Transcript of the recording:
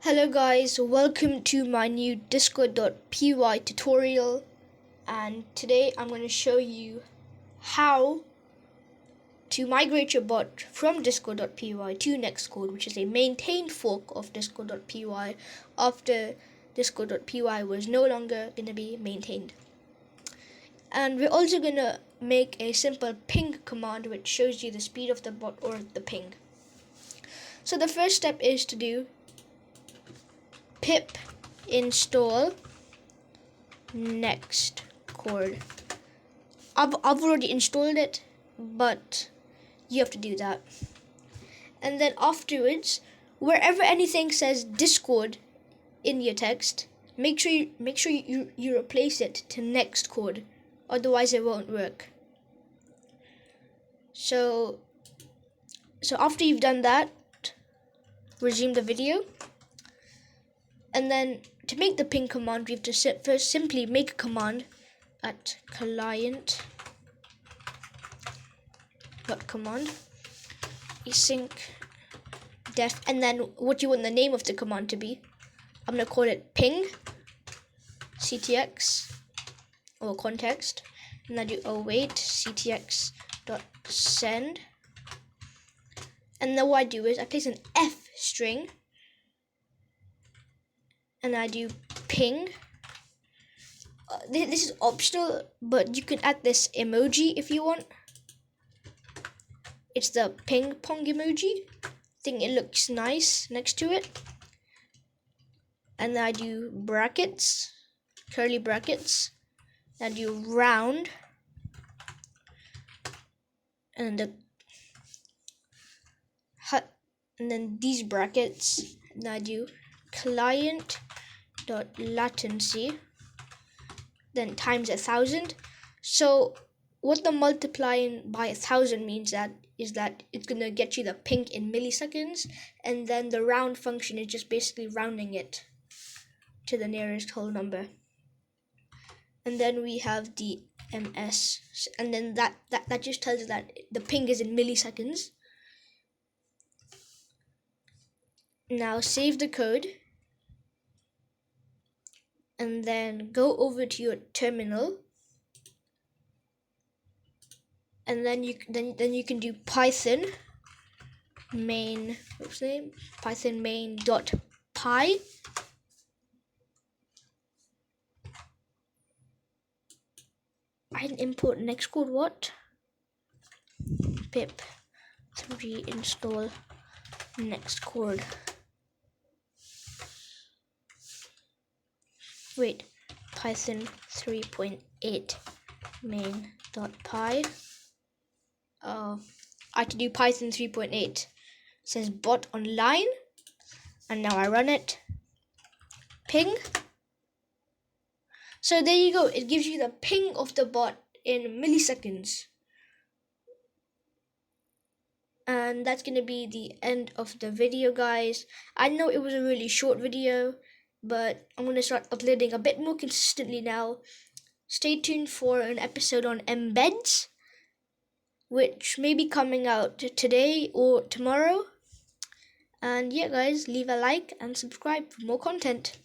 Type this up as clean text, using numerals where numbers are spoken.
Hello guys, welcome to my new Discord.py tutorial, and today I'm going to show you how to migrate your bot from Discord.py to Nextcord, which is a maintained fork of Discord.py after Discord.py was no longer going to be maintained. And we're also going to make a simple ping command which shows you the speed of the bot or the ping. So the first step is to do pip install Nextcord. I've already installed it, but you have to do that. And then afterwards, wherever anything says Discord in your text, make sure you replace it to Nextcord, otherwise it won't work. So after you've done that, resume the video. And then to make the ping command, we have to first simply make a command at client.command async def, and then what you want the name of the command to be. I'm going to call it ping ctx or context, and then do await ctx dot send. And then what I do is I place an f string, and I do ping. This is optional, but you can add this emoji if you want. It's the ping pong emoji. I think it looks nice next to it. And then I do brackets, curly brackets. I do round, and then these brackets. And I do client dot latency, then times 1,000. So what the multiplying by 1,000 means is that it's gonna get you the ping in milliseconds, and then the round function is just basically rounding it to the nearest whole number. And then we have the ms, and then that just tells you that the ping is in milliseconds. Now save the code, and then go over to your terminal, and then you can do python main python main dot py, I didn't import Nextcord, what? Pip 3 install Nextcord. Wait, python 3.8 main.py. I had to do python 3.8. It says bot online, and now I run it. Ping. So there you go. It gives you the ping of the bot in milliseconds. And that's going to be the end of the video, guys. I know it was a really short video, but I'm going to start uploading a bit more consistently now. Stay tuned for an episode on embeds, which may be coming out today or tomorrow. And yeah, guys, leave a like and subscribe for more content.